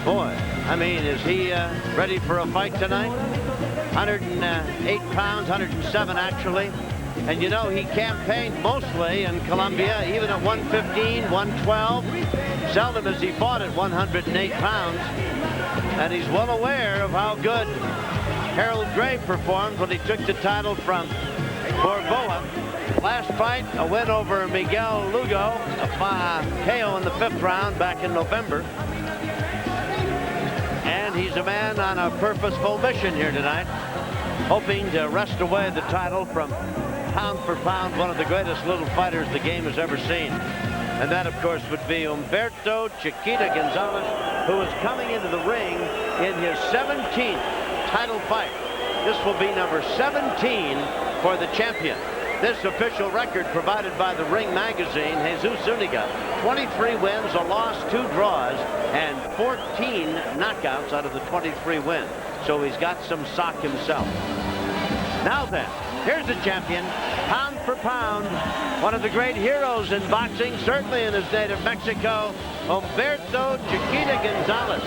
Boy, I mean, is he ready for a fight tonight? 108 pounds, 107 actually. And you know, he campaigned mostly in Colombia, even at 115, 112. Seldom has he fought at 108 pounds. And he's well aware of how good Harold Gray performed when he took the title from Borboa. Last fight, a win over Miguel Lugo, a KO in the 5th round back in November. And he's a man on a purposeful mission here tonight, hoping to wrest away the title from pound for pound one of the greatest little fighters the game has ever seen. And that, of course, would be Humberto Chiquita Gonzalez, who is coming into the ring in his 17th title fight. This will be number 17 for the champion. This official record provided by the Ring magazine, Jesus Zuniga, 23 wins, a loss, 2 draws, and 14 knockouts out of the 23 wins. So he's got some sock himself. Now then, here's the champion, pound for pound, one of the great heroes in boxing, certainly in his native Mexico, Humberto Chiquita Gonzalez.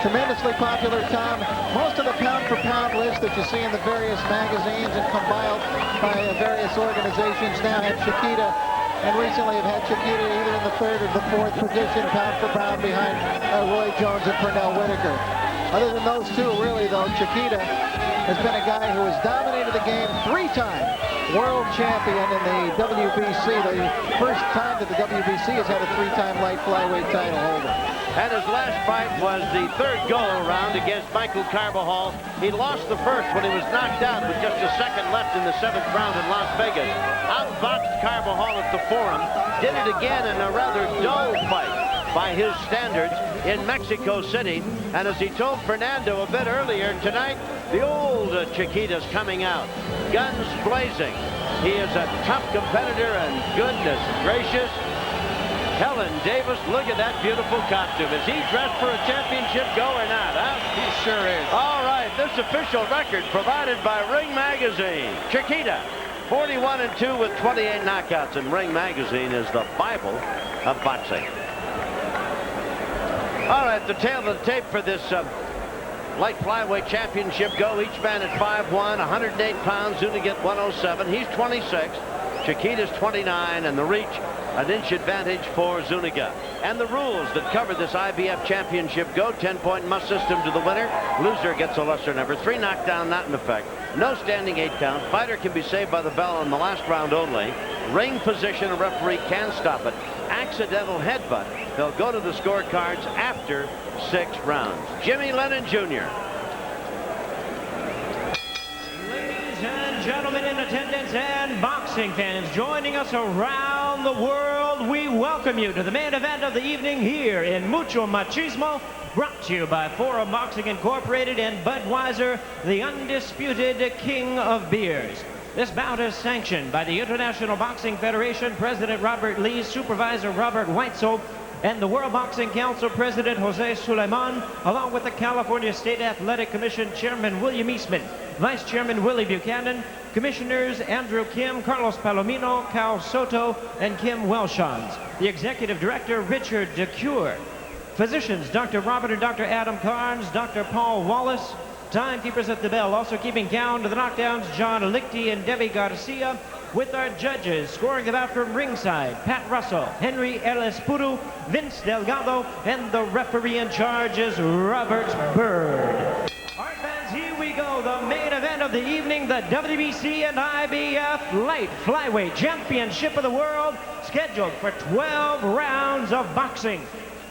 Tremendously popular, Tom. Most of the pound-for-pound lists that you see in the various magazines and compiled by various organizations now have Chiquita, and recently have had Chiquita either in the 3rd or the 4th position, pound-for-pound, behind Roy Jones and Pernell Whitaker. Other than those two, really, though, Chiquita has been a guy who has dominated the game 3-time world champion in the WBC, the first time that the WBC has had a 3-time light flyweight title holder. And his last fight was the 3rd go-around against Michael Carbajal. He lost the 1st when he was knocked out with just a second left in the 7th round in Las Vegas. Outboxed Carbajal at the Forum. Did it again in a rather dull fight by his standards in Mexico City. And as he told Fernando a bit earlier tonight, the old Chiquita's coming out, guns blazing. He is a tough competitor, and goodness gracious, Helen Davis, look at that beautiful costume. Is he dressed for a championship go or not, huh? He sure is. All right, this official record provided by Ring Magazine. Chiquita, 41-2 with 28 knockouts, and Ring Magazine is the Bible of boxing. All right, the tail of the tape for this light flyweight championship go. Each man at 5'1", 108 pounds. Zuniga at 107. He's 26. Chiquita's 29, and the reach, an inch advantage for Zuniga. And the rules that cover this IBF championship go: 10-point must system to the winner. Loser gets a lesser number. 3 knockdown not in effect. No standing 8 count. Fighter can be saved by the bell in the last round only. Ring position, a referee can stop it. Accidental headbutt, they'll go to the scorecards after 6 rounds. Jimmy Lennon Jr. Ladies and gentlemen in attendance and boxing fans joining us around the world, we welcome you to the main event of the evening here in Mucho Machismo, brought to you by Forum Boxing Incorporated and Budweiser, the undisputed king of beers. This bout is sanctioned by the International Boxing Federation President Robert Lee, Supervisor Robert Weitzel, and the World Boxing Council President Jose Suleiman, along with the California State Athletic Commission Chairman William Eastman, Vice Chairman Willie Buchanan, Commissioners Andrew Kim, Carlos Palomino, Cal Soto, and Kim Welshons, the Executive Director Richard DeCure, Physicians Dr. Robert and Dr. Adam Carnes, Dr. Paul Wallace, timekeepers at the bell, also keeping count of the knockdowns, John Lichty and Debbie Garcia, with our judges scoring the bout from ringside, Pat Russell, Henry El Espuru, Vince Delgado, and the referee in charge is Robert Bird. All right, fans, here we go. The main event of the evening, the WBC and IBF Light Flyweight Championship of the World, scheduled for 12 rounds of boxing.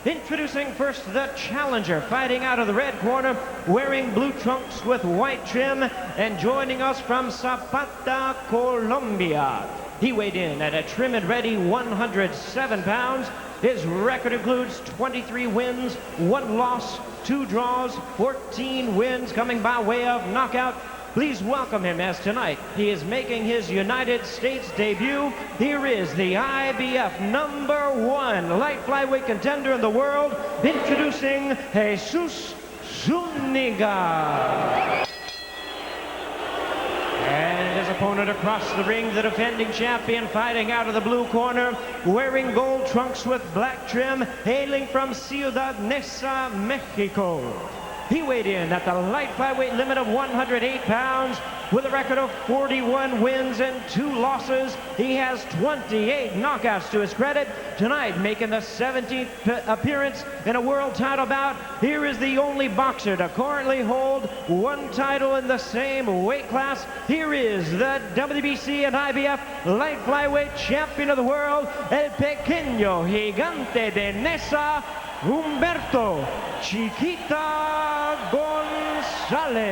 Introducing first the challenger, fighting out of the red corner, wearing blue trunks with white trim, and joining us from Zapata, Colombia. He weighed in at a trim and ready 107 pounds. His record includes 23 wins, 1 loss, 2 draws, 14 wins coming by way of knockout. Please welcome him, as tonight he is making his United States debut. Here is the IBF #1 light flyweight contender in the world, introducing Jesus Zuniga. And it is opponent across the ring, the defending champion, fighting out of the blue corner, wearing gold trunks with black trim, hailing from Ciudad Neza, Mexico. He weighed in at the light flyweight limit of 108 pounds with a record of 41 wins and 2 losses. He has 28 knockouts to his credit. Tonight, making the 17th appearance in a world title bout, here is the only boxer to currently hold 1 title in the same weight class. Here is the WBC and IBF light flyweight champion of the world, el pequeño gigante de Neza, Humberto Chiquita Gonzalez.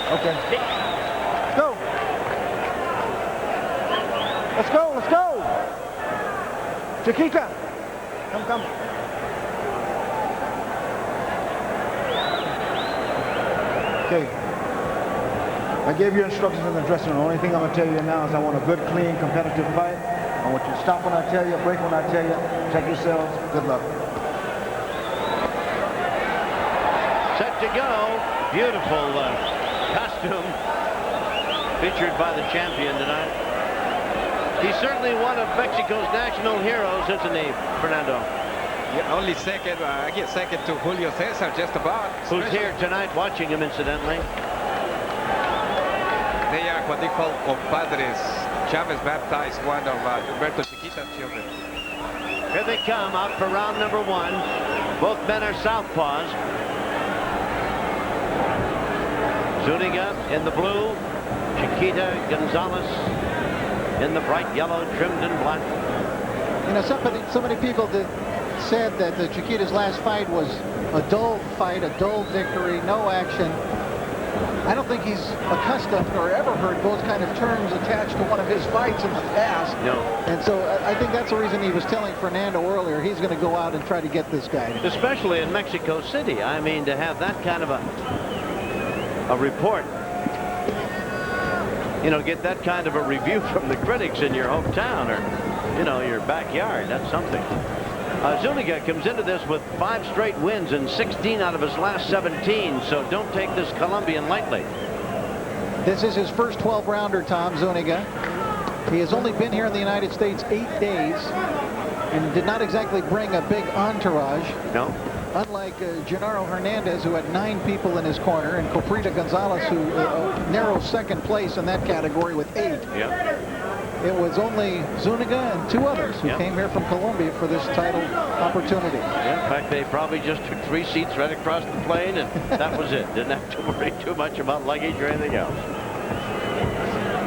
Okay. Go. Let's go. Let's go. Chiquita. Come. Okay. I gave you instructions in the dressing room. The only thing I'm going to tell you now is I want a good, clean, competitive fight. I want you to stop when I tell you, break when I tell you. Check yourselves. Good luck. Set to go. Beautiful costume featured by the champion tonight. He's certainly one of Mexico's national heroes, isn't he, Fernando? Yeah, only second. I get second to Julio Cesar, just about. Who's here tonight watching him, incidentally. They are what they call compadres. Chavez baptized one of Humberto Chiquita's children. Here they come, out for round number 1. Both men are southpaws. Zuniga in the blue, Chiquita Gonzalez in the bright yellow, trimmed in black. You know, so many people said that Chiquita's last fight was a dull fight, a dull victory, no action. I don't think he's accustomed or ever heard those kind of terms attached to one of his fights in the past. No. And so I think that's the reason he was telling Fernando earlier he's going to go out and try to get this guy. Especially in Mexico City. I mean, to have that kind of a report, you know, get that kind of a review from the critics in your hometown or, you know, your backyard. That's something. Zuniga comes into this with 5 straight wins and 16 out of his last 17, so don't take this Colombian lightly. This is his first 12-rounder, Tom Zuniga. He has only been here in the United States 8 days and did not exactly bring a big entourage. No. Unlike Gennaro Hernandez, who had 9 people in his corner, and Chiquita Gonzalez, who narrows second place in that category with 8. Yeah. It was only Zuniga and 2 others who came here from Colombia for this title opportunity. Yeah, in fact, they probably just took 3 seats right across the plane, and that was it. Didn't have to worry too much about luggage or anything else.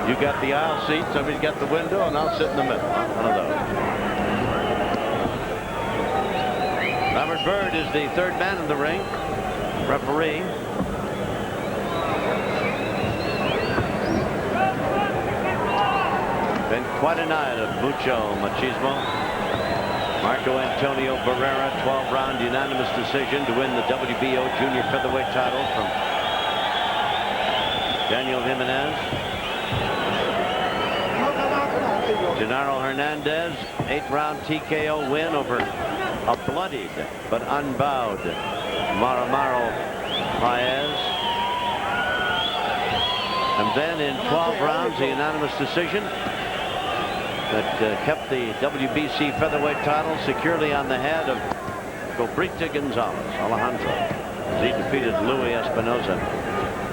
You got the aisle seat, somebody's got the window, and I'll sit in the middle. One of those. Robert Byrd is the 3rd man in the ring. Referee. Been quite a night of mucho machismo. Marco Antonio Barrera, 12-round unanimous decision to win the WBO junior featherweight title from Daniel Jimenez. Gennaro Hernandez, 8th-round TKO win over a bloodied but unbowed Maramaro Paez. And then in 12 rounds, a unanimous decision that kept the WBC featherweight title securely on the head of Chiquita Gonzalez, Alejandro, as he defeated Louis Espinoza.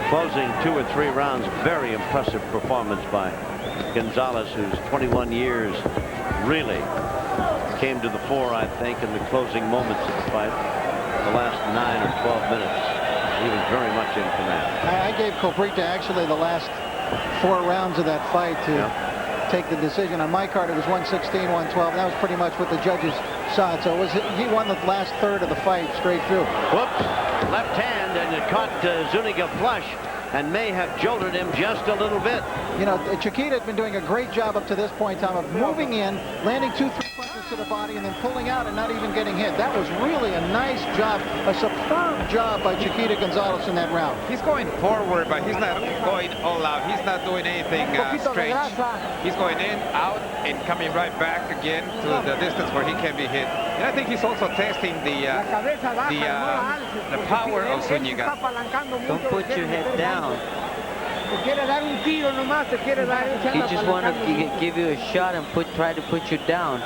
Closing 2 or 3 rounds, very impressive performance by Gonzalez, whose 21 years really came to the fore, I think, in the closing moments of the fight. The last 9 or 12 minutes, he was very much in command. I gave Chiquita actually the last 4 rounds of that fight to take the decision. On my card, it was 116, 112. That was pretty much what the judges saw it. So it was, he won the last third of the fight straight through. Whoops, left hand, and it caught Zuniga flush and may have jolted him just a little bit. You know, Chiquita had been doing a great job up to this point, Tom, of moving in, landing 2-3 punches to the body and then pulling out and not even getting hit. That was really a nice job, a superb job by Chiquita Gonzalez in that round. He's going forward, but he's not going all out. He's not doing anything strange. He's going in, out, and coming right back again to the distance where he can be hit. And I think he's also testing the power of Zuniga. Don't put your head down. He just want to give you a shot and try to put you down.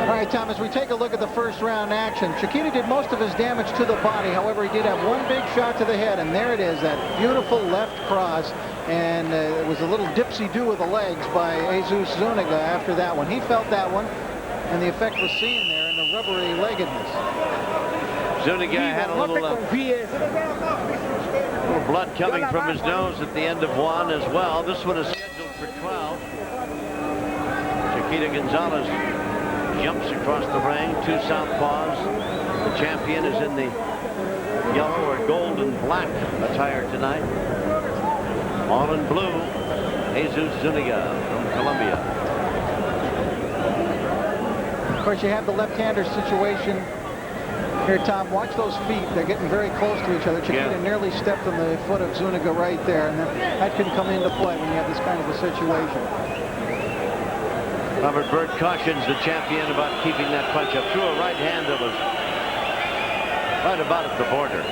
All right, Tom, as we take a look at the first round action, Chiquita did most of his damage to the body. However, he did have one big shot to the head, and there it is, that beautiful left cross. And it was a little dipsy-do with the legs by Jesus Zuniga after that one. He felt that one, and the effect was seen there in the rubbery leggedness. Zuniga had a little blood coming from his nose at the end of one as well. This one is scheduled for 12. Chiquita Gonzalez jumps across the ring, 2 southpaws. The champion is in the yellow or gold and black attire tonight. All in blue, Jesus Zuniga from Colombia. Of course, you have the left-hander situation here, Tom. Watch those feet. They're getting very close to each other. Chiquita nearly stepped on the foot of Zuniga right there, and that can come into play when you have this kind of a situation. Robert Byrd cautions the champion about keeping that punch up. Threw a right hand that was right about at the border.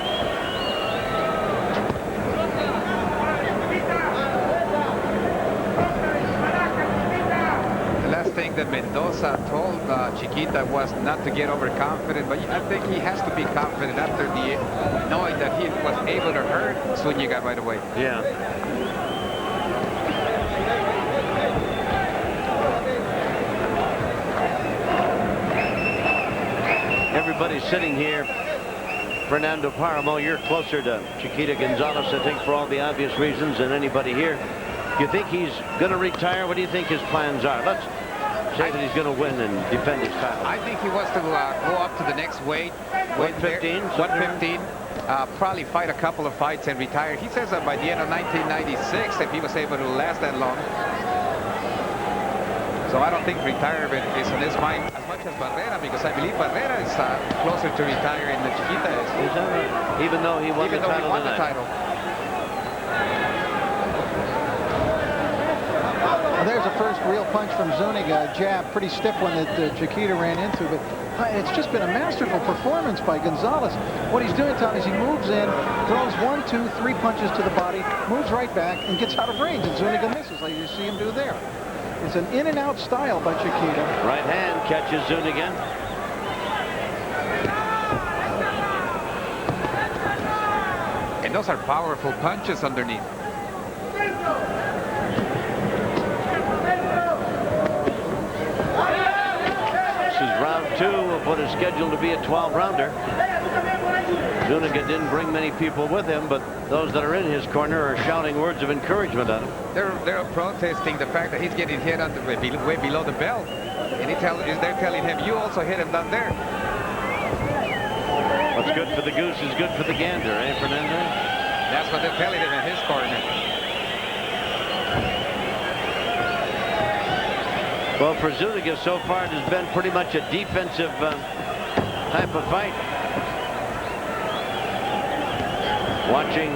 The last thing that Mendoza told Chiquita was not to get overconfident, but I think he has to be confident after knowing that he was able to hurt Zuniga right away. Yeah. Everybody sitting here, Fernando Paramo, you're closer to Chiquita Gonzalez, I think, for all the obvious reasons, than anybody here. You think he's going to retire? What do you think his plans are? Let's say that he's going to win and defend his title. I think he wants to go up to the next weight. 115? 115. Probably fight a couple of fights and retire. He says that by the end of 1996, if he was able to last that long. So I don't think retirement is in his mind as much as Barrera, because I believe Barrera is closer to retiring than Chiquita is. Is that right? Even though he won the title tonight. Well, there's a first real punch from Zuniga, a jab, pretty stiff one that Chiquita ran into, but it's just been a masterful performance by Gonzalez. What he's doing, Tom, is he moves in, throws 1, 2, 3 punches to the body, moves right back, and gets out of range, and Zuniga misses, like you see him do there. It's an in-and-out style by Chiquita. Right hand catches Zuniga. And those are powerful punches underneath. This is round 2 of what is scheduled to be a 12-rounder. Zuniga didn't bring many people with him, but those that are in his corner are shouting words of encouragement at him. They're protesting the fact that he's getting hit on way below the belt, and they're telling him, you also hit him down there. What's good for the goose is good for the gander, eh, Fernando? That's what they're telling him in his corner. Well, for Zuniga so far, it has been pretty much a defensive type of fight. Watching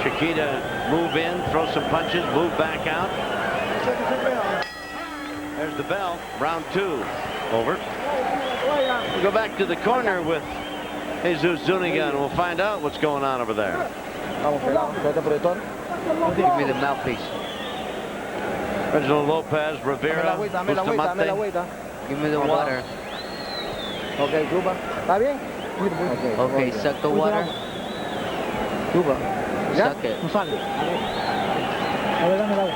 Chiquita move in, throw some punches, move back out. There's the bell. Round 2 over. We'll go back to the corner with Jesus Zuniga, and we'll find out what's going on over there. Give me the mouthpiece. Reginald Lopez, Rivera, Bustamante. Give me the water. Okay, Cuba. ¿Está bien? Okay, suck the water. Cuba. Suck it. No sale. A ver, dame el agua.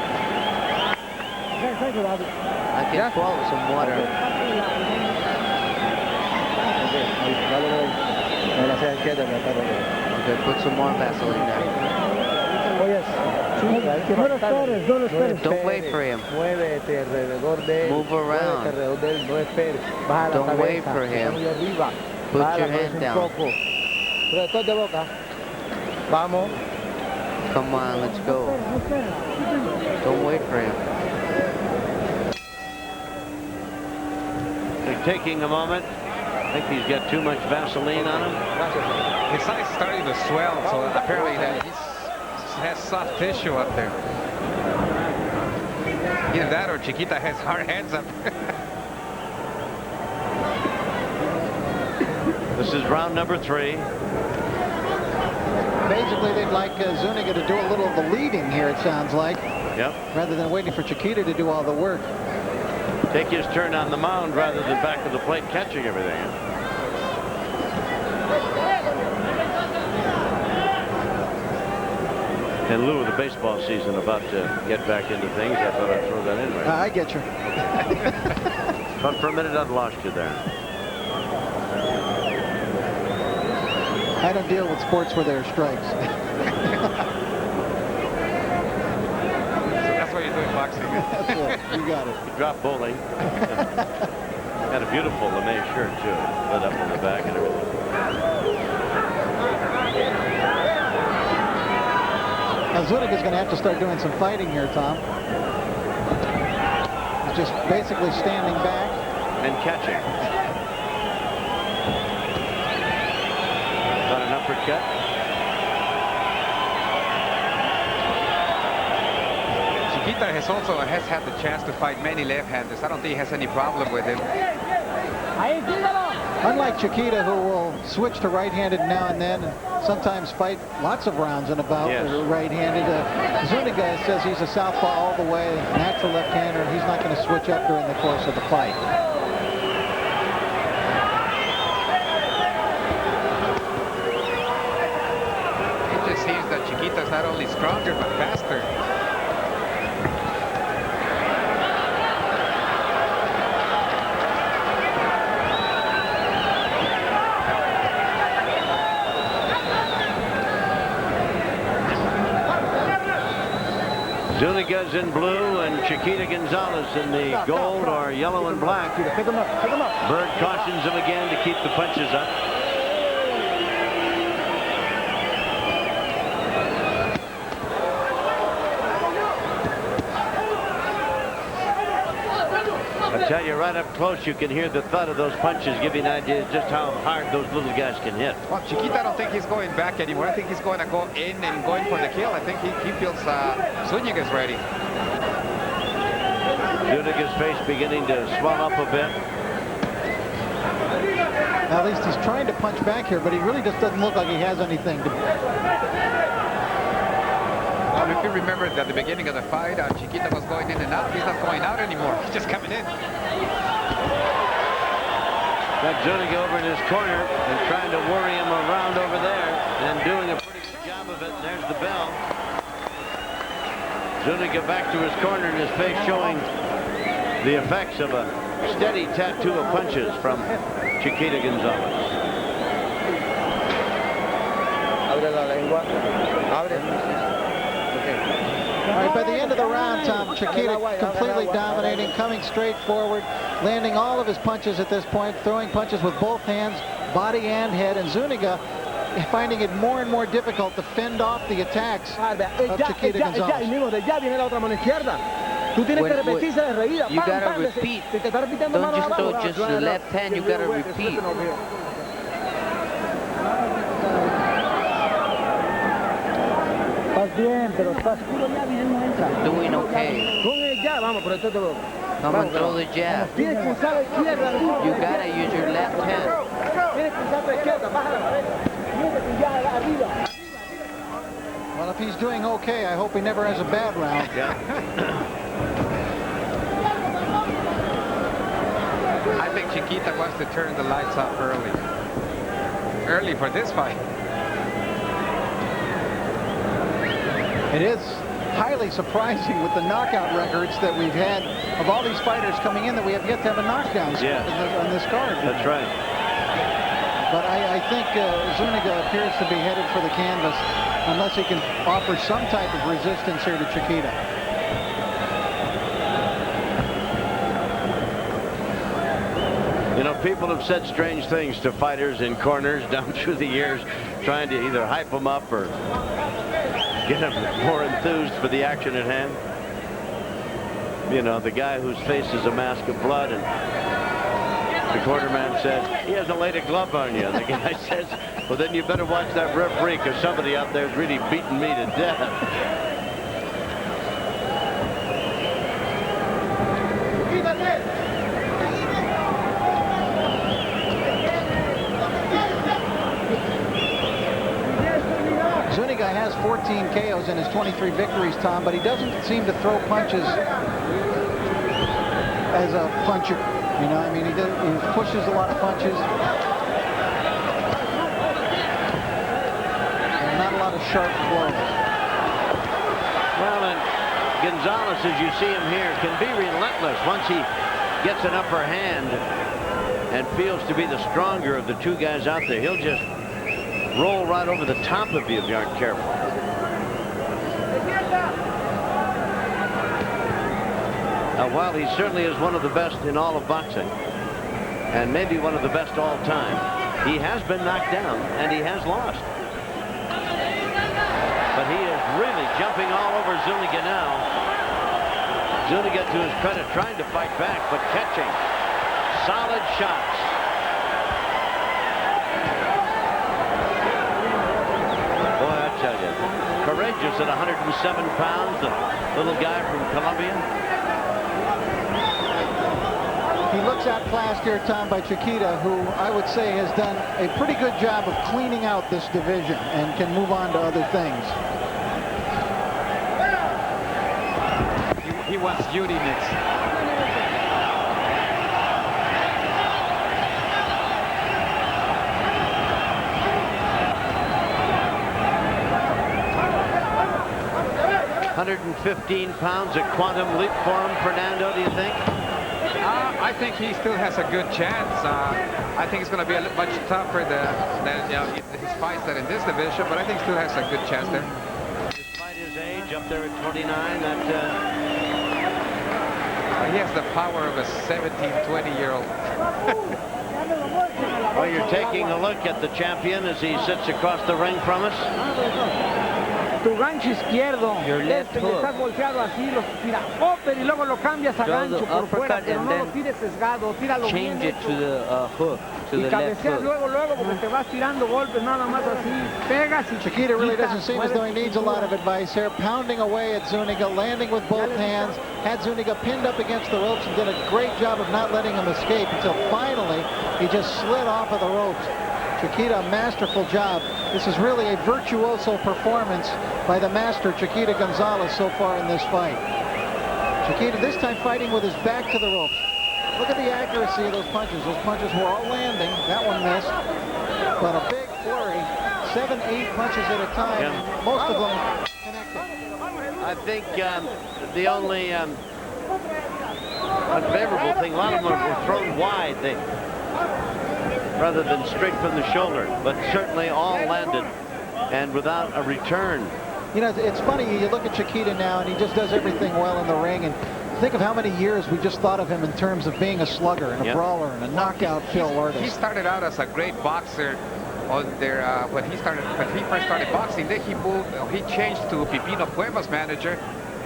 I can swallow some water. Okay, put some more Vaseline there. Don't wait for him. Move around. Don't wait for him. Put your hand down. Vamos. Come on, let's go. Don't wait for him. They're taking a moment. I think he's got too much Vaseline on him. His side's starting to swell, so apparently that he has soft tissue up there. Either that or Chiquita has hard hands up. This is round number 3. Basically, they'd like Zuniga to do a little of the leading here, it sounds like. Yep. Rather than waiting for Chiquita to do all the work. Take his turn on the mound rather than back of the plate catching everything. In lieu of the baseball season about to get back into things, I thought I'd throw that in right. I get you. But for a minute, I've lost you there. I don't deal with sports where there are strikes. That's why you're doing boxing. That's it. You got it. He dropped bowling. Had a beautiful LeMay shirt, too. Lit up on the back and everything. Now Zuniga's going to have to start doing some fighting here, Tom. He's just basically standing back. And catching. Got an uppercut. Chiquita has had the chance to fight many left-handers. I don't think he has any problem with him. Unlike Chiquita, who will switch to right-handed now and then, and sometimes fight lots of rounds in a bout right-handed. Zuniga says he's a southpaw all the way, natural left-hander, and he's not going to switch up during the course of the fight. It just seems that Chiquita's not only stronger, but faster. Zuniga's in blue and Chiquita Gonzalez in the gold or yellow and black. Pick him up, pick him up. Bird cautions him again to keep the punches up. I tell you, right up close, you can hear the thud of those punches, give you an idea of just how hard those little guys can hit. Well, Chiquita, I don't think he's going back anymore. I think he's going to go in and going for the kill. I think he feels Zuniga's ready. Zuniga's face beginning to swell up a bit. Now, at least he's trying to punch back here, but he really just doesn't look like he has anything to... If you remember at the beginning of the fight, Chiquita was going in and out. He's not going out anymore. He's just coming in. Got Zuniga over in his corner and trying to worry him around over there and doing a pretty good job of it. And there's the bell. Zuniga back to his corner and his face showing the effects of a steady tattoo of punches from Chiquita Gonzalez. Abre la lengua. Abre. All right, by the end of the round, Tom, Chiquita completely dominating, coming straight forward, landing all of his punches at this point, throwing punches with both hands, body and head, and Zuniga finding it more and more difficult to fend off the attacks of Chiquita Gonzalez. You gotta repeat. Don't just throw just the left hand, you gotta repeat. Doing okay. Come and throw the jab. You gotta use your left hand. Well, if he's doing okay, I hope he never has a bad round. Yeah. I think Chiquita wants to turn the lights off early. Early for this fight. It is highly surprising with the knockout records that we've had of all these fighters coming in that we have yet to have a knockdown on this card. That's right. But I think Zuniga appears to be headed for the canvas unless he can offer some type of resistance here to Chiquita. You know, people have said strange things to fighters in corners down through the years, trying to either hype them up or get him more enthused for the action at hand. You know, the guy whose face is a mask of blood, and the quarterman says, he hasn't laid a glove on you. And the guy says, well, then you better watch that referee, because somebody out there is really beating me to death. Zuniga has 14 KOs in his 23 victories, Tom, but he doesn't seem to throw punches as a puncher. You know, I mean, he pushes a lot of punches. And not a lot of sharp blows. Well, and Gonzalez, as you see him here, can be relentless once he gets an upper hand and feels to be the stronger of the two guys out there. He'll just roll right over the top of you if you aren't careful. While he certainly is one of the best in all of boxing, and maybe one of the best all time, he has been knocked down and he has lost. But he is really jumping all over Zuniga now. Zuniga, to his credit, trying to fight back, but catching solid shots. Boy, I tell you, courageous at 107 pounds, the little guy from Colombia. He looks outclassed here, Tom, by Chiquita, who I would say has done a pretty good job of cleaning out this division and can move on to other things. He wants Judy next. £115, a quantum leap for him, Fernando, do you think? I think he still has a good chance. I think it's going to be a much tougher than his fights that in this division, but I think he still has a good chance there. Despite his age, up there at 29, that he has the power of a 17, 20-year-old. Well, you're taking a look at the champion as he sits across the ring from us. Tu gancho izquierdo. Your left Le hook. estás volteado así, lo tira upper y luego lo cambias a Throw gancho the por fuera, uppercut pero and no lo then tires sesgado, tíralo bien change it hecho. to the hook, to Y the left cabeceas hook. luego, porque te vas tirando golpes nada más así, pegas y Chiquita really quitas, doesn't seem as though he needs a lot of advice here. Pounding away at Zuniga, landing with both hands, had Zuniga pinned up against the ropes and did a great job of not letting him escape until finally he just slid off of the ropes. Chiquita, a masterful job. This is really a virtuoso performance by the master, Chiquita Gonzalez, so far in this fight. Chiquita this time fighting with his back to the ropes. Look at the accuracy of those punches. Those punches were all landing. That one missed. But a big flurry. 7, 8 punches at a time. Yeah. Most of them connected. I think the only unfavorable thing, a lot of them were thrown wide. Rather than straight from the shoulder, but certainly all landed and without a return. You know, it's funny, you look at Chiquita now and he just does everything well in the ring, and think of how many years we just thought of him in terms of being a slugger and a brawler and a knockout kill artist. He started out as a great boxer on their when he first started boxing. Then he changed to Pipino Cuevas' manager,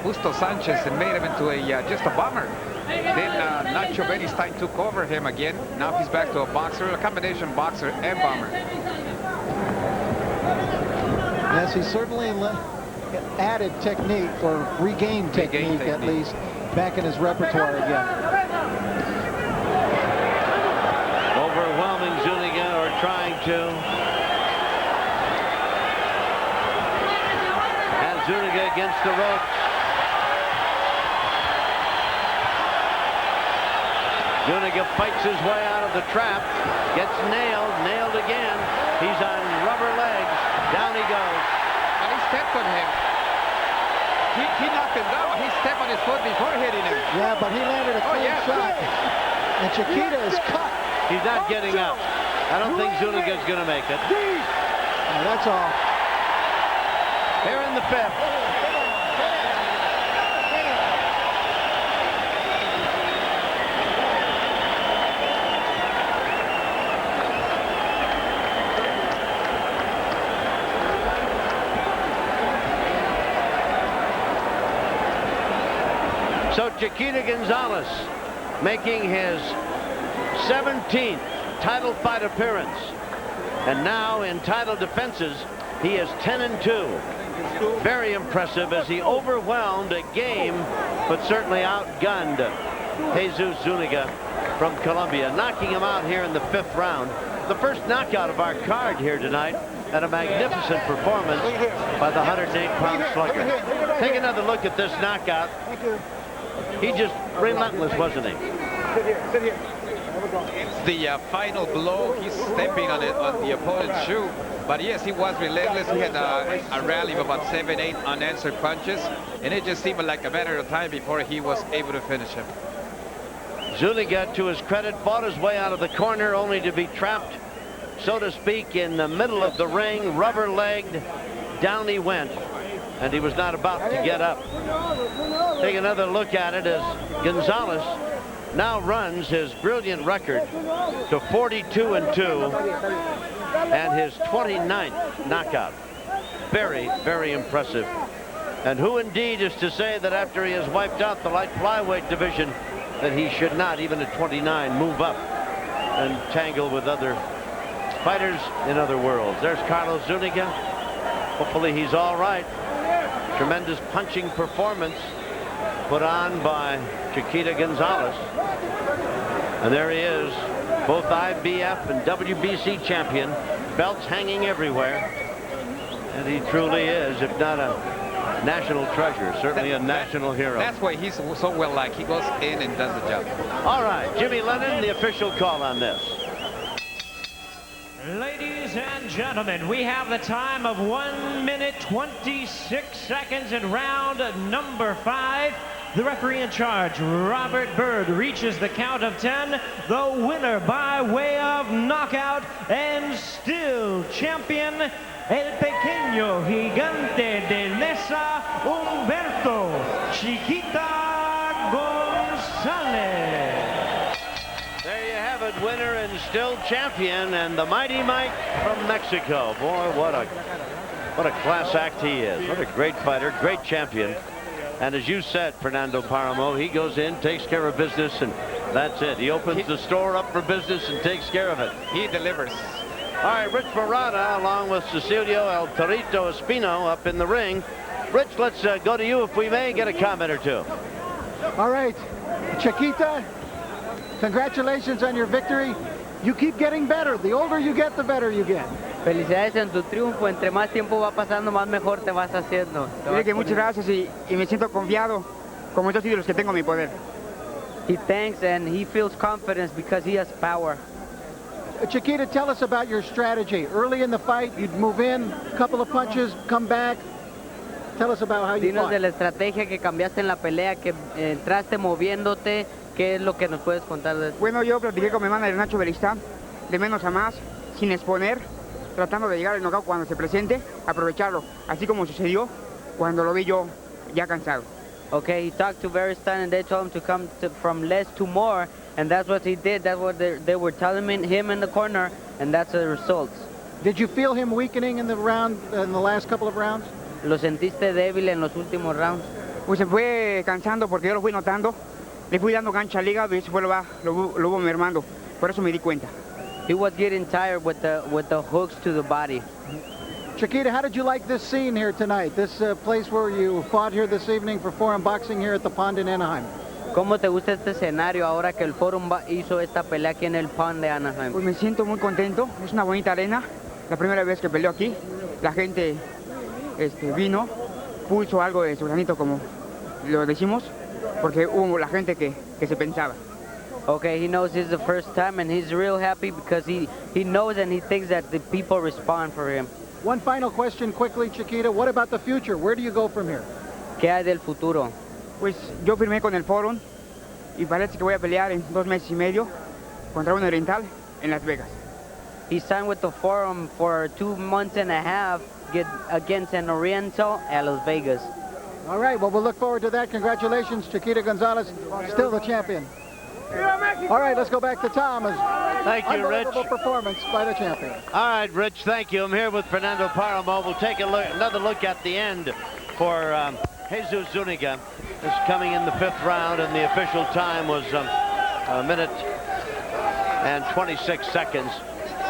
Justo Sanchez, and made him into just a bomber. Then Nacho Beristain took over him again. Now he's back to a boxer, a combination boxer and bomber. Yes, he certainly added technique, or regained technique at least, back in his repertoire again. Overwhelming Zuniga, or trying to. And Zuniga against the ropes. Zuniga fights his way out of the trap, gets nailed again. He's on rubber legs. Down he goes. And he stepped on him. He knocked him down. He stepped on his foot before hitting him. Yeah, but he landed a clean shot. And Chiquita is cut. He's not getting up. I don't think Zuniga's going to make it. That's all. They're in the fifth. So Chiquita Gonzalez making his 17th title fight appearance. And now in title defenses, he is 10-2. Very impressive as he overwhelmed a game, but certainly outgunned Jesus Zuniga from Colombia, knocking him out here in the 5th round. The first knockout of our card here tonight, and a magnificent performance by the 108-pound slugger. Take another look at this knockout. He just relentless, wasn't he? Sit here. It's the final blow. He's stepping on the opponent's shoe. But yes, he was relentless. He had a rally of about 7-8 unanswered punches, and it just seemed like a matter of time before he was able to finish him. Zuniga, to his credit, fought his way out of the corner only to be trapped, so to speak, in the middle of the ring, rubber-legged. Down he went, and he was not about to get up. Take another look at it as Gonzalez now runs his brilliant record to 42-2 and his 29th knockout. Very, very impressive. And who indeed is to say that after he has wiped out the light flyweight division, that he should not, even at 29, move up and tangle with other fighters in other worlds. There's Carlos Zuniga. Hopefully he's all right. Tremendous punching performance put on by Chiquita Gonzalez. And there he is, both IBF and WBC champion, belts hanging everywhere. And he truly is, if not a national treasure, certainly a national hero. That's why he's so well liked. He goes in and does the job. All right, Jimmy Lennon, the official call on this. Ladies and gentlemen, we have the time of 1 minute 26 seconds in round number 5. The referee in charge, Robert Bird, reaches the count of 10. The winner by way of knockout and still champion, el pequeño gigante de mesa, Humberto Chiquita Gonzalez. There you have it, winner and still champion, and the Mighty Mike from Mexico. Boy, what a class act he is. What a great fighter, great champion. And as you said, Fernando Paramo, he goes in, takes care of business, and that's it. He opens the store up for business and takes care of it. He delivers. All right, Rich Barada, along with Cecilio El Torito Espino up in the ring. Rich, let's go to you, if we may, get a comment or two. All right, Chiquita, congratulations on your victory. You keep getting better. The older you get, the better you get. Felicidades en tu triunfo. Entre más tiempo va pasando, más mejor te vas haciendo. Mire que muchas gracias y me siento confiado como yo soy de los que tengo mi poder. He thanks and he feels confidence because he has power. Chiquita, tell us about your strategy. Early in the fight, you'd move in, a couple of punches, come back. Tell us about how you Dinos fought. de la estrategia que cambiaste en la pelea, que entraste moviéndote. ¿Qué es lo que nos puedes contar de eso? Bueno, yo platiqué con mi manager Nacho Belistán, de menos a más, sin exponer, tratando de llegar al knockout cuando se presente, aprovecharlo, así como sucedió cuando lo vi yo ya cansado. Okay, he talked to Veristan and they told him to come from less to more, and that's what he did. That's what they were telling him in the corner, and that's the results. Did you feel him weakening in the last couple of rounds? ¿Lo sentiste débil en los últimos rounds? Pues se fue cansando porque yo lo fui notando, le fui dando gancha al hígado y eso fue lo hubo mermando, por eso me di cuenta. He was getting tired with the hooks to the body. Chiquita, how did you like this scene here tonight? This place where you fought here this evening for Forum Boxing here at the Pond in Anaheim. ¿Cómo te gusta este escenario ahora que el Forum hizo esta pelea aquí en el Pond de Anaheim? Pues me siento muy contento, es una bonita arena, la primera vez que peleo aquí, la gente vino, puso algo de su granito como lo decimos, porque hubo la gente que se pensaba. Okay, he knows this is the first time and he's real happy because he knows and he thinks that the people respond for him. One final question quickly, Chiquita. What about the future? Where do you go from here? ¿Qué hay del futuro? Pues yo firmé con el Forum y parece que voy a pelear en 2 meses y medio contra un oriental en Las Vegas. He signed with the Forum for 2 months and a half against an Oriental at Las Vegas. All right, well, we'll look forward to that. Congratulations, Chiquita Gonzalez, still the champion. All right, let's go back to Tom. Thank you, Rich. Unbelievable performance by the champion. All right, Rich, thank you. I'm here with Fernando Paramo. We'll take another look at the end for Jesus Zuniga is coming in the 5th round, and the official time was a minute and 26 seconds.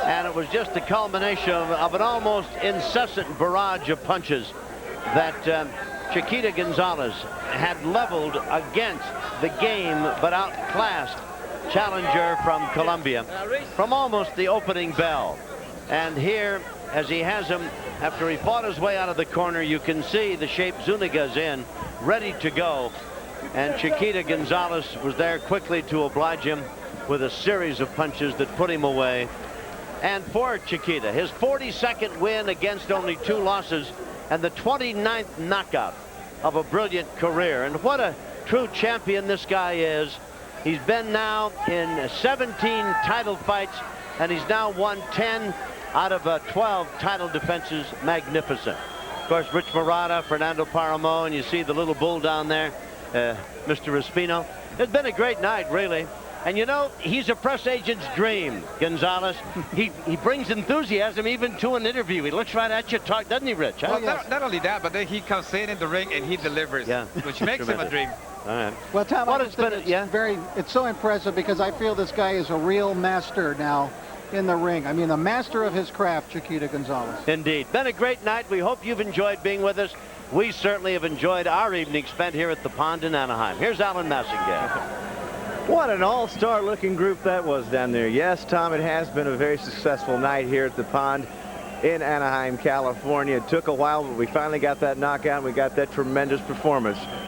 And it was just the culmination of an almost incessant barrage of punches that Chiquita Gonzalez had leveled against the game, but outclassed challenger from Colombia from almost the opening bell. And here, as he has him, after he fought his way out of the corner, you can see the shape Zuniga's in, ready to go. And Chiquita Gonzalez was there quickly to oblige him with a series of punches that put him away. And for Chiquita, his 42nd win against only 2 losses, and the 29th knockout of a brilliant career. And what a true champion this guy is. He's been now in 17 title fights, and he's now won 10 out of 12 title defenses. Magnificent. Of course, Rich Murata, Fernando Paramo, and you see the little bull down there, Mr. Espino. It's been a great night, really. And you know, he's a press agent's dream, Gonzalez. He brings enthusiasm even to an interview. He looks right at you, doesn't he, Rich? Well, not only that, but then he comes in the ring and he delivers, which makes him a dream. All right. Well, Tom, it's so impressive because I feel this guy is a real master now in the ring. I mean, a master of his craft, Chiquita Gonzalez. Indeed. Been a great night. We hope you've enjoyed being with us. We certainly have enjoyed our evening spent here at the Pond in Anaheim. Here's Alan Massingale. What an all-star looking group that was down there. Yes, Tom, it has been a very successful night here at the Pond in Anaheim, California. It took a while, but we finally got that knockout. We got that tremendous performance